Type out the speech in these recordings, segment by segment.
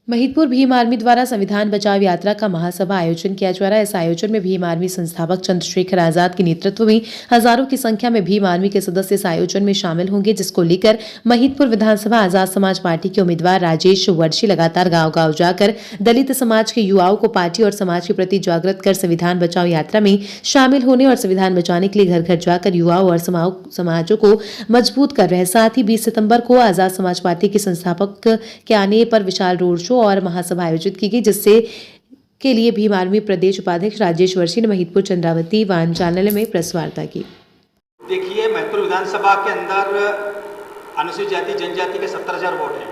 Mahidpur Bhim army द्वारा संविधान बचाओ यात्रा का महासभा आयोजन किया जा रहा है। इस आयोजन में भीम आर्मी संस्थापक चंद्रशेखर आजाद के नेतृत्व में हजारों की संख्या में भीम आर्मी के सदस्य इस आयोजन में शामिल होंगे, जिसको लेकर महिदपुर विधानसभा आजाद समाज पार्टी के उम्मीदवार राजेश वर्षी लगातार गांव-गांव जाकर दलित समाज के युवाओं को पार्टी और समाज के प्रति जागृत कर संविधान बचाओ यात्रा में शामिल होने और संविधान बचाने के लिए घर घर जाकर युवाओं और समाजों को मजबूत कर रहे हैं। साथ ही 20 सितंबर को आजाद समाज पार्टी के संस्थापक के आने पर विशाल रोड शो और महासभा आयोजित की गई, जिससे के लिए भीम आर्मी प्रदेश उपाध्यक्ष राजेश वर्षी ने महिदपुर चंद्रावती वाचनालय में प्रेस वार्ता की। देखिए, महिदपुर विधानसभा के अंदर अनुसूचित जाति जनजाति के 70,000 वोट हैं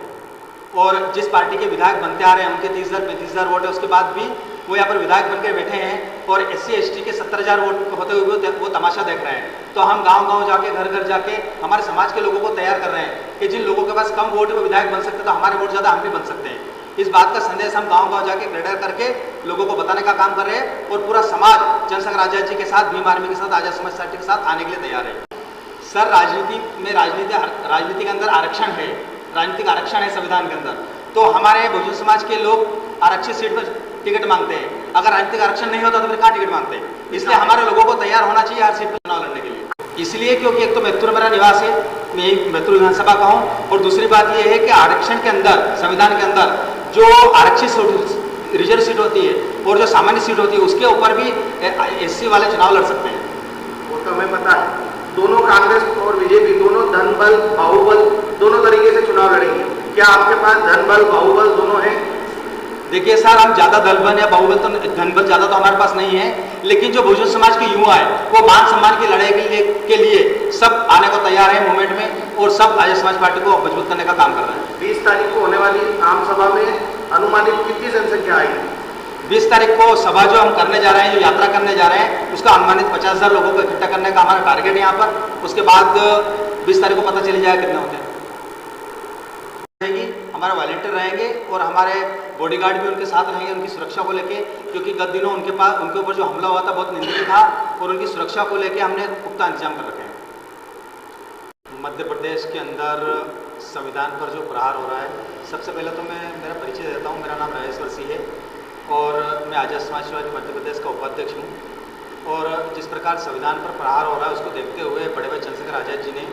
और जिस पार्टी के विधायक बनते आ रहे हैं उनके 30,000-35,000 वोट है। उसके बाद भी वो यहाँ पर विधायक बनकर बैठे हैं और SC/ST के 70,000 वोट होते हुए वो तमाशा देख रहे हैं। तो हम गांव-गांव जाके घर घर जाके हमारे समाज के लोगों को तैयार कर रहे हैं कि जिन लोगों के पास कम वोट है वो विधायक बन सकते हैं, तो हमारे वोट ज़्यादा हम भी बन सकते हैं। इस बात का संदेश हम गांव-गांव जाके प्रेडर करके लोगों को बताने का काम कर रहे हैं और पूरा समाज चंद्रशेखर आजाद जी के साथ, भीम आर्मी के साथ, आजाद समाज पार्टी के साथ आने के लिए तैयार है। सर, राजनीति के अंदर आरक्षण है, राजनीतिक आरक्षण है संविधान के अंदर। तो हमारे बहुजन समाज के लोग आरक्षित सीट पर टिकट मांगते हैं। अगर राजनीतिक आरक्षण नहीं होता तो फिर कहाँ टिकट मांगते हैं? इसलिए हमारे लोगों को तैयार होना चाहिए हर सीट पर चुनाव लड़ने के लिए। इसलिए क्योंकि एक तो महिदपुर मेरा निवास है, मैं महिदपुर विधानसभा का हूँ, और दूसरी बात यह है कि आरक्षण के अंदर, संविधान के अंदर जो आरक्षित रिजर्व सीट होती है और जो सामान्य सीट होती है उसके ऊपर भी SC वाले चुनाव लड़ सकते हैं। वो तो हमें पता है। दोनों कांग्रेस और बीजेपी दोनों धन बल बाहुबल दोनों तरीके से चुनाव लड़ेंगे। क्या आपके पास धन बल बाहुबल दोनों है? देखिए सर, हम ज़्यादा दलबल या बाहुबल तो धनबल ज़्यादा तो हमारे पास नहीं है, लेकिन जो बहुजन समाज के युवा है वो मान सम्मान की लड़ाई के लिए सब आने को तैयार है मूवमेंट में और सब आजाद समाज पार्टी को मजबूत करने का काम कर रहे हैं। 20 तारीख को होने वाली आम सभा में अनुमानित कितनी जनसंख्या आएगी? 20 तारीख को सभा जो हम करने जा रहे हैं, जो यात्रा करने जा रहे हैं, उसका अनुमानित 50,000 लोगों को इकट्ठा करने का हमारा टारगेट है यहाँ पर। उसके बाद 20 तारीख को पता चल जाएगा कितने होते हैं। हमारे वॉलंटियर रहेंगे और हमारे बॉडीगार्ड भी उनके साथ रहेंगे उनकी सुरक्षा को लेके, क्योंकि गत दिनों उनके ऊपर जो हमला हुआ था बहुत निंदनीय था और उनकी सुरक्षा को लेके हमने पुख्ता इंतजाम कर रखे हैं। मध्य प्रदेश के अंदर संविधान पर जो प्रहार हो रहा है, सबसे पहले तो मैं मेरा परिचय देता हूँ। मेरा नाम राजेश वर्षी है और मैं आजाद समाजवादी मध्य प्रदेश का उपाध्यक्ष हूँ। और जिस प्रकार संविधान पर प्रहार हो रहा है उसको देखते हुए बड़े भाई चंद्रशेखर आजाद जी ने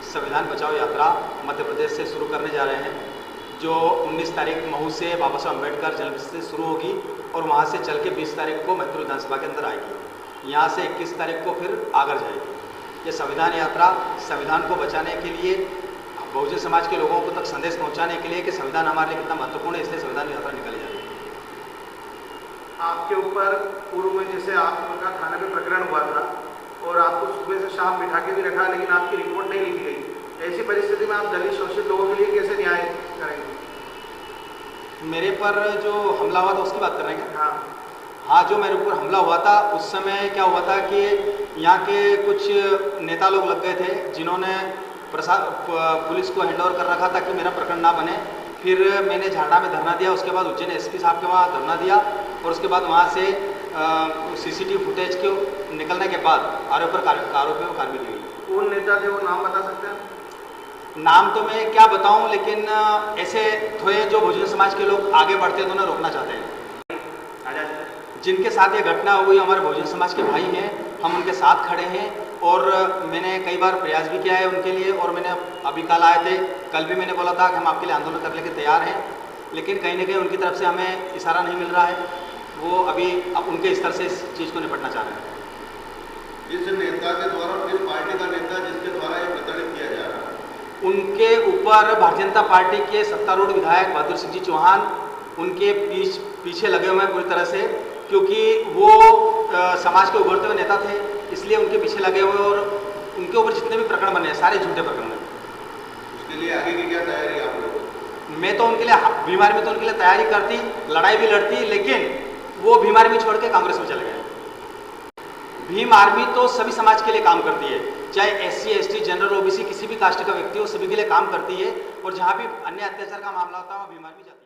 संविधान बचाओ यात्रा मध्य प्रदेश से शुरू करने जा रहे हैं, जो 19 तारीख महू से बाबा साहब अम्बेडकर जन्मस्थल से शुरू होगी और वहाँ से चल के 20 तारीख को महिदपुर विधानसभा के अंदर आएगी। यहाँ से 21 तारीख को फिर आगर जाएगी। ये संविधान यात्रा संविधान को बचाने के लिए, बहुजन समाज के लोगों को तक संदेश पहुँचाने के लिए कि संविधान हमारे लिए कितना महत्वपूर्ण है, इसलिए संविधान यात्रा निकाली जा रही है। आपके ऊपर पूर्व में जैसे आपका थाने में प्रकरण हुआ था और आपको सुबह से शाम बिठा के भी रखा, लेकिन आपकी रिपोर्ट नहीं ली गई। ऐसी परिस्थिति में आप दलित शोषित लोगों के लिए कैसे न्याय करेंगे? मेरे पर जो हमला हुआ था उसकी बात कर रहे हैं क्या? हाँ, जो मेरे ऊपर हमला हुआ था उस समय क्या हुआ था कि यहाँ के कुछ नेता लोग लग गए थे जिन्होंने पुलिस को हैंडओवर कर रखा था कि मेरा प्रकरण ना बने। फिर मैंने झारड़ा में धरना दिया, उसके बाद उज्जैन SP साहब के वहाँ धरना दिया और उसके बाद वहाँ से CCTV फुटेज को निकलने के बाद आरोपियों पर कार्रवाई हुई। कौन नेता थे, वो नाम बता सकते हैं? नाम तो मैं क्या बताऊं, लेकिन ऐसे थोड़े जो बहुजन समाज के लोग आगे बढ़ते हैं तो उन्हें रोकना चाहते हैं। जिनके साथ ये घटना हुई हमारे बहुजन समाज के भाई हैं, हम उनके साथ खड़े हैं और मैंने कई बार प्रयास भी किया है उनके लिए। और मैंने अभी कल आए थे, कल भी मैंने बोला था कि हम आपके लिए आंदोलन करने के तैयार हैं, लेकिन कहीं ना कहीं उनकी तरफ से हमें इशारा नहीं मिल रहा है। वो अभी अब उनके स्तर से इस चीज़ को निपटना चाह रहे हैं। जिस नेता के द्वारा, किस पार्टी का नेता जिसके द्वारा ये प्रताड़ित किया जा रहा है? उनके ऊपर भारतीय जनता पार्टी के सत्तारूढ़ विधायक बहादुर सिंह जी चौहान उनके पीछे लगे हुए हैं पूरी तरह से, क्योंकि वो समाज के उभरते हुए नेता थे, इसलिए उनके पीछे लगे हुए और उनके ऊपर जितने भी प्रकरण बने हैं सारे झूठे प्रकरण हैं। उसके लिए आगे की क्या तैयारी आप लोग? मैं तो उनके लिए, भीम आर्मी तो उनके लिए तैयारी करती, लड़ाई भी लड़ती, लेकिन वो भीम आर्मी छोड़ के कांग्रेस में चले गए। भीम आर्मी तो सभी समाज के लिए काम करती है, चाहे SC/ST जनरल OBC किसी भी कास्ट का व्यक्ति हो, सभी के लिए काम करती है। और जहाँ भी अन्य अत्याचार का मामला होता है वहाँ भीम आर्मी जाती है।